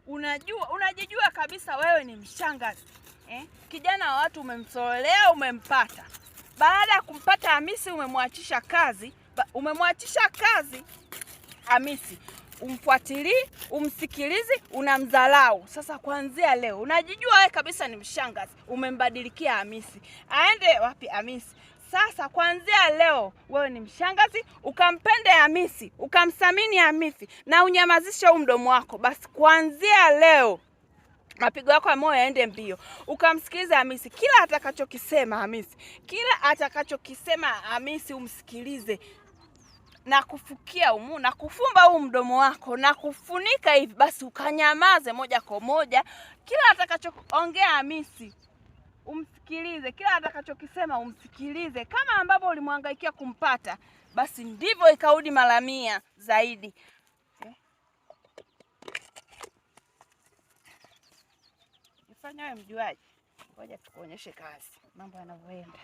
unajijua kabisa wewe ni mshangazi. Kijana wa watu umemsolea, umempata. Baada ya kumpata Hamisi umemwachisha kazi. Hamisi umfuatilii, umsikilizi, unamdharau. Sasa kuanzia leo unajijua wewe kabisa ni mshangazi. Umembadilikia Hamisi. Aende wapi Hamisi? Sasa kuanzia leo wewe ni mshangazi, ukampende Hamisi, ukamthamini Hamisi na unyamazishe huu mdomo wako. Basi kuanzia leo mapigo yako ya moyo yaende mbio. Ukamsikiliza Hamisi. Kila atakachokisema Hamisi umsikilize. Na kufukia na kufumba huu mdomo wako na kufunika hivi, basi ukanyamaze moja kwa moja. Kila atakachoongea Hamisi umsikilize, kila atakachokisema umsikilize. Kama ambavyo ulimhangaikia kumpata, basi ndivyo ikaudi mara 100 zaidi. Ifanya wewe mjuaji. Ngoja tukuonyeshe kazi mambo yanavyoenda.